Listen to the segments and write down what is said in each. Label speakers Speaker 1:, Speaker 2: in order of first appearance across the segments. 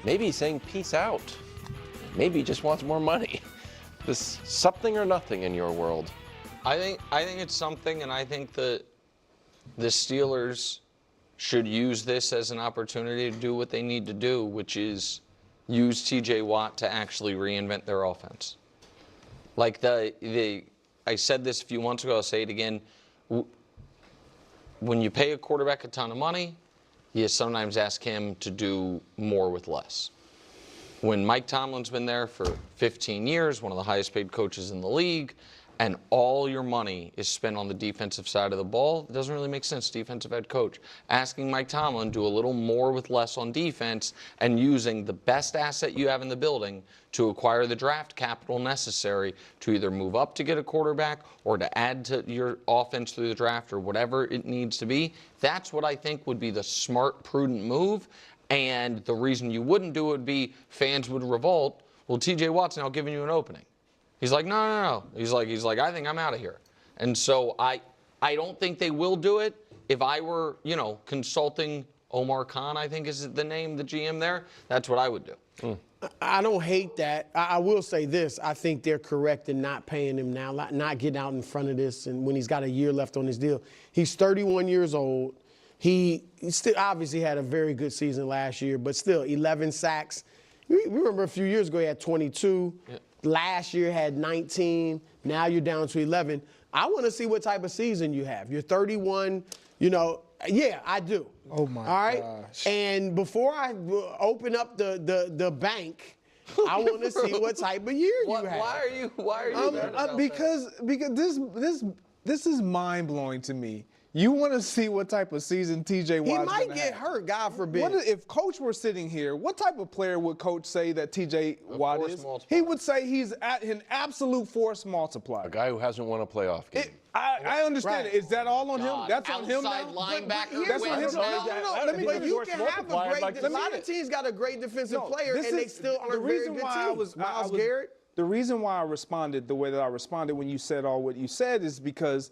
Speaker 1: Maybe he's saying peace out. Maybe he just wants more money. This something or nothing in your world.
Speaker 2: I think it's something, and I think that the Steelers should use this as an opportunity to do what they need to do, which is use TJ Watt to actually reinvent their offense. Like I said this a few months ago, I'll say it again. When you pay a quarterback a ton of money, you sometimes ask him to do more with less. When Mike Tomlin's been there for 15 years, one of the highest paid coaches in the league, and all your money is spent on the defensive side of the ball, it doesn't really make sense, defensive head coach. Asking Mike Tomlin to do a little more with less on defense and using the best asset you have in the building to acquire the draft capital necessary to either move up to get a quarterback or to add to your offense through the draft or whatever it needs to be, that's what I think would be the smart, prudent move. And the reason you wouldn't do it would be fans would revolt. Well, TJ Watt's now giving you an opening. He's like, no. He's like, I think I'm out of here. And so I don't think they will do it. If I were, consulting Omar Khan, I think is the name, the GM there, that's what I would do.
Speaker 3: I don't hate that. I will say this. I think they're correct in not paying him now, not getting out in front of this, and when he's got a year left on his deal. He's 31 years old. He still obviously had a very good season last year, but still 11 sacks. We remember a few years ago he had 22. Yeah. Last year had 19. Now you're down to 11. I want to see what type of season you have. You're 31. Yeah, I do.
Speaker 4: Oh my!
Speaker 3: All right.
Speaker 4: Gosh.
Speaker 3: And before I open up the bank, I want to see what type of year you have.
Speaker 2: Why are you?
Speaker 4: Because this is mind blowing to me. You want to see what type of season TJ Watt's
Speaker 3: He might get
Speaker 4: have.
Speaker 3: hurt, God forbid.
Speaker 4: If Coach were sitting here, what type of player would Coach say that TJ Watt is?
Speaker 2: Multiplier.
Speaker 4: He would say he's an absolute force multiplier.
Speaker 1: A guy who hasn't won a playoff game.
Speaker 4: I understand it. Is that all on him? That's on him now?
Speaker 2: Linebacker.
Speaker 4: That's on him.
Speaker 3: No. But you can have a lot of teams got a great defensive player, and they still aren't very good teams. Myles Garrett.
Speaker 4: The reason why I responded the way that I responded when you said all what you said is because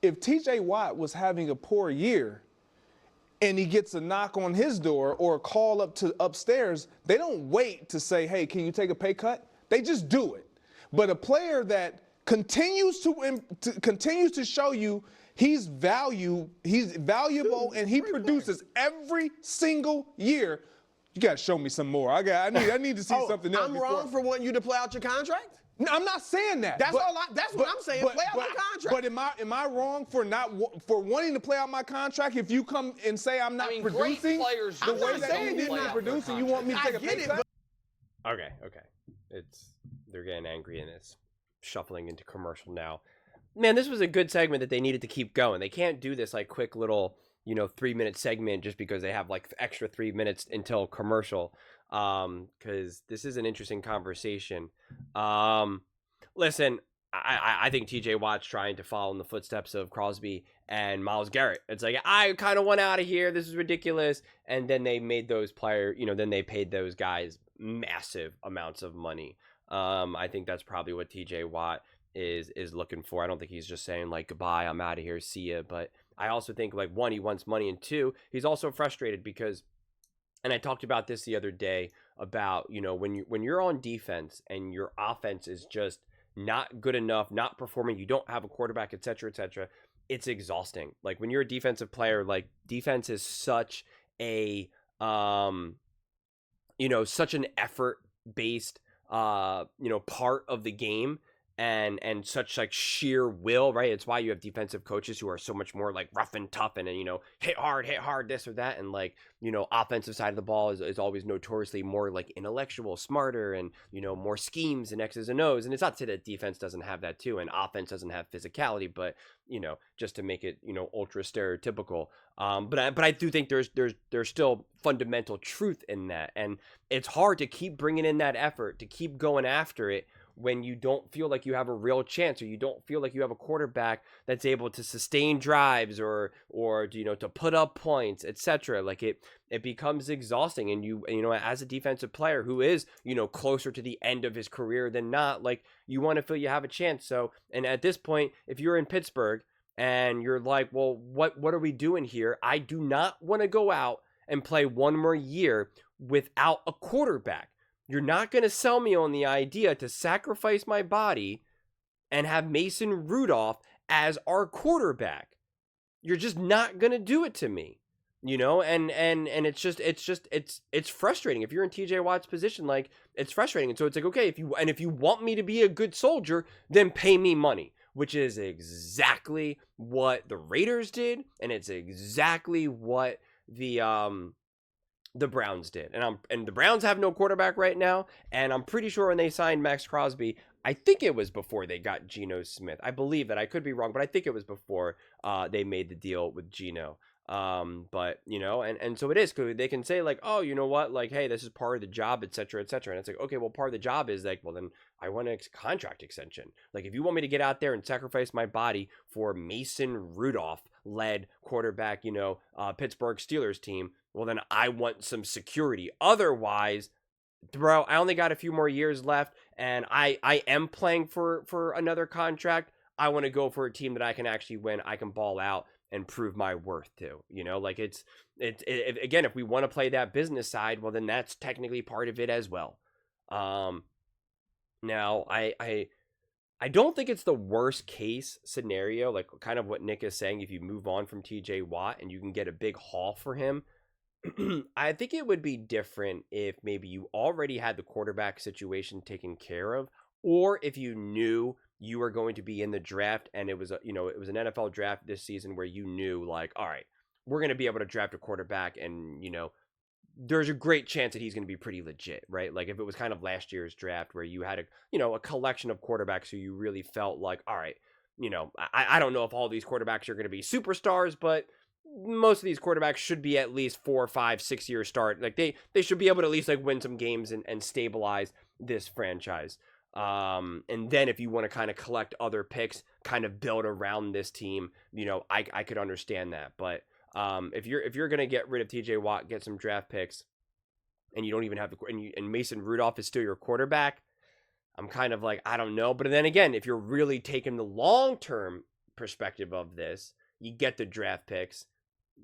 Speaker 4: if TJ Watt was having a poor year and he gets a knock on his door or a call up to upstairs, they don't wait to say, hey, can you take a pay cut? They just do it. But a player that continues to show you he's valuable and he produces every single year, you got to show me some more. I need to see something else.
Speaker 3: I'm wrong for wanting you to play out your contract?
Speaker 4: No, I'm not saying that.
Speaker 3: That's what I'm saying. Play out my contract.
Speaker 4: But am I wrong for wanting to play out my contract if you come and say I'm not producing the way that you need me to produce and you want me to take a pay cut?
Speaker 5: Okay. They're getting angry and it's shuffling into commercial now. Man, this was a good segment that they needed to keep going. They can't do this like quick little 3-minute segment just because they have like extra 3 minutes until commercial. Because this is an interesting conversation. Listen, I think TJ Watt's trying to follow in the footsteps of Crosby and Myles Garrett. It's like, I kind of want out of here. This is ridiculous. And then they made those players, then they paid those guys massive amounts of money. I think that's probably what TJ Watt is looking for. I don't think he's just saying like, goodbye, I'm out of here, see ya. But I also think like, one, he wants money, and two, he's also frustrated because, and I talked about this the other day about, when you're on defense and your offense is just not good enough, not performing, you don't have a quarterback, et cetera, it's exhausting. Like when you're a defensive player, like defense is such a, such an effort-based, part of the game. And such like sheer will, right? It's why you have defensive coaches who are so much more like rough and tough and hit hard, this or that. And like, offensive side of the ball is always notoriously more like intellectual, smarter, and, more schemes and X's and O's. And it's not to say that defense doesn't have that too. And offense doesn't have physicality, but, just to make it, ultra stereotypical. But I do think there's still fundamental truth in that. And it's hard to keep bringing in that effort, to keep going after it, when you don't feel like you have a real chance, or you don't feel like you have a quarterback that's able to sustain drives or to put up points, etc. Like it becomes exhausting. And you as a defensive player who is, closer to the end of his career than not, like you want to feel you have a chance. So, and at this point, if you're in Pittsburgh and you're like, well, what are we doing here? I do not want to go out and play one more year without a quarterback. You're not going to sell me on the idea to sacrifice my body and have Mason Rudolph as our quarterback. You're just not going to do it to me. And it's frustrating. If you're in TJ Watt's position, like, it's frustrating. And so it's like, okay, if you want me to be a good soldier, then pay me money, which is exactly what the Raiders did, and it's exactly what the Browns did. And the Browns have no quarterback right now, and I'm pretty sure when they signed Max Crosby, I think it was before they got Geno Smith. I believe that. I could be wrong, but I think it was before they made the deal with Geno. But and so it is, because they can say, like, oh, you know what, like, hey, this is part of the job, etc., etc. And it's like, okay, well, part of the job is, like, well, then I want a contract extension. Like, if you want me to get out there and sacrifice my body for Mason Rudolph led quarterback, Pittsburgh Steelers team, well, then I want some security. Otherwise, bro, I only got a few more years left, and I am playing for another contract. I want to go for a team that I can actually win, I can ball out, and prove my worth to. Like, it's again, if we want to play that business side, well, then that's technically part of it as well. Now I don't think it's the worst case scenario, like kind of what Nick is saying, if you move on from TJ Watt and you can get a big haul for him. I think it would be different if maybe you already had the quarterback situation taken care of, or if you knew you were going to be in the draft and it was it was an NFL draft this season where you knew, like, all right, we're going to be able to draft a quarterback, and there's a great chance that he's going to be pretty legit, right? Like, if it was kind of last year's draft where you had a collection of quarterbacks who you really felt like, all right, I don't know if all these quarterbacks are going to be superstars, but most of these quarterbacks should be at least 4, 5, 6 year start. Like, they should be able to at least, like, win some games and stabilize this franchise. And then if you want to kind of collect other picks, kind of build around this team, I could understand that. But if you're going to get rid of TJ Watt, get some draft picks, and you don't even have and Mason Rudolph is still your quarterback, I'm kind of like, I don't know. But then again, if you're really taking the long-term perspective of this, you get the draft picks,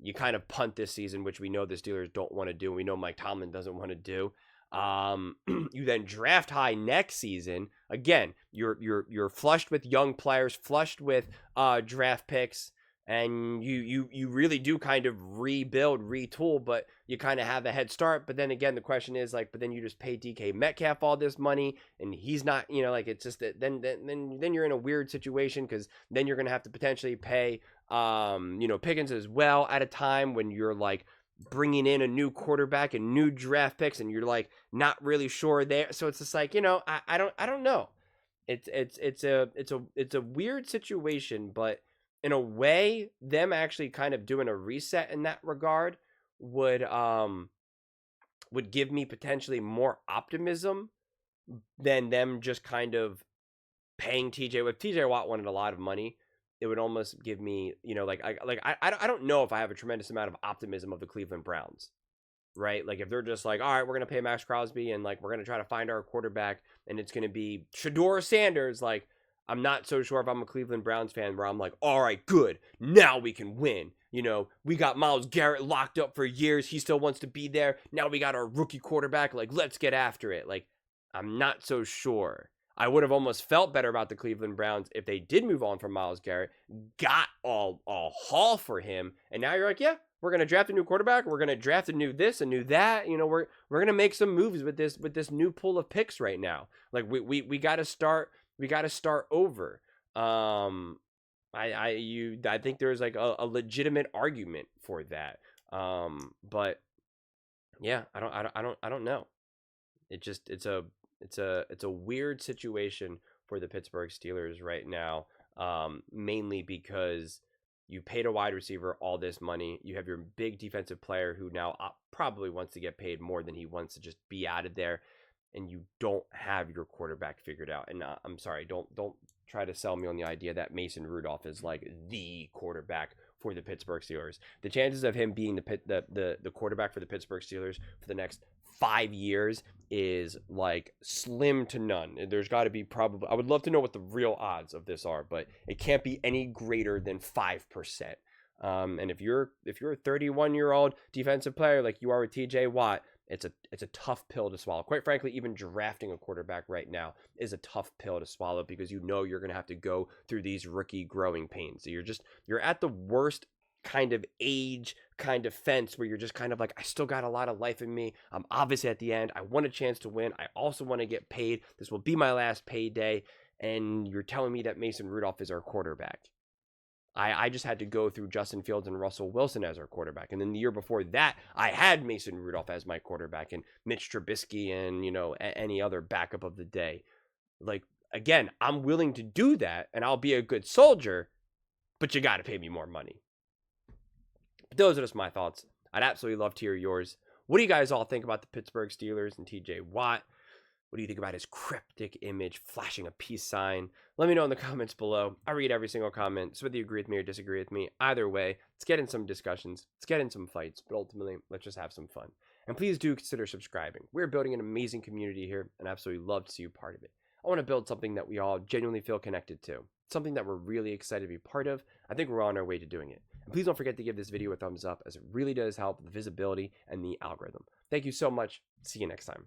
Speaker 5: you kind of punt this season, which we know the Steelers don't want to do. We know Mike Tomlin doesn't want to do. You then draft high next season. Again, you're flushed with young players, flushed with draft picks, and you really do kind of rebuild, retool, but you kind of have a head start. But then again, the question is, like, but then you just pay DK Metcalf all this money, and he's not, like, it's just that then you're in a weird situation, because then you're gonna have to potentially pay Pickens as well at a time when you're, like, bringing in a new quarterback and new draft picks, and you're, like, not really sure there. So it's just like, I don't know. It's a weird situation, but in a way, them actually kind of doing a reset in that regard would give me potentially more optimism than them just kind of paying TJ. If TJ Watt wanted a lot of money, it would almost give me, I don't know if I have a tremendous amount of optimism of the Cleveland Browns, right? Like, if they're just like, all right, we're going to pay Max Crosby, and, like, we're going to try to find our quarterback, and it's going to be Shedeur Sanders, like, I'm not so sure if I'm a Cleveland Browns fan where I'm like, all right, good, now we can win. We got Myles Garrett locked up for years. He still wants to be there. Now we got our rookie quarterback. Like, let's get after it. Like, I'm not so sure. I would have almost felt better about the Cleveland Browns if they did move on from Myles Garrett, got a haul for him, and now you're like, yeah, we're going to draft a new quarterback. We're going to draft a new this, a new that. We're going to make some moves with this new pool of picks right now. Like, we got to start. We got to start over. I think there's, like, a legitimate argument for that. But yeah, I don't know. It's a weird situation for the Pittsburgh Steelers right now. Mainly because you paid a wide receiver all this money. You have your big defensive player who now probably wants to get paid more than he wants to just be out of there. And you don't have your quarterback figured out. And I'm sorry, don't try to sell me on the idea that Mason Rudolph is, like, the quarterback for the Pittsburgh Steelers. The chances of him being the quarterback for the Pittsburgh Steelers for the next 5 years is, like, slim to none. There's got to be probably, I would love to know what the real odds of this are, but it can't be any greater than 5%. And if you're a 31-year-old defensive player like you are with TJ Watt, It's a tough pill to swallow. Quite frankly, even drafting a quarterback right now is a tough pill to swallow because you know you're going to have to go through these rookie growing pains. So you're at the worst kind of age kind of fence where you're just kind of like, I still got a lot of life in me. I'm obviously at the end. I want a chance to win. I also want to get paid. This will be my last payday. And you're telling me that Mason Rudolph is our quarterback. I just had to go through Justin Fields and Russell Wilson as our quarterback. And then the year before that, I had Mason Rudolph as my quarterback and Mitch Trubisky and, any other backup of the day. Like, again, I'm willing to do that and I'll be a good soldier, but you got to pay me more money. But those are just my thoughts. I'd absolutely love to hear yours. What do you guys all think about the Pittsburgh Steelers and TJ Watt? What do you think about his cryptic image flashing a peace sign? Let me know in the comments below. I read every single comment, so whether you agree with me or disagree with me, either way, let's get in some discussions, let's get in some fights, but ultimately, let's just have some fun. And please do consider subscribing. We're building an amazing community here, and I absolutely love to see you part of it. I want to build something that we all genuinely feel connected to, something that we're really excited to be part of. I think we're on our way to doing it. And please don't forget to give this video a thumbs up, as it really does help the visibility and the algorithm. Thank you so much. See you next time.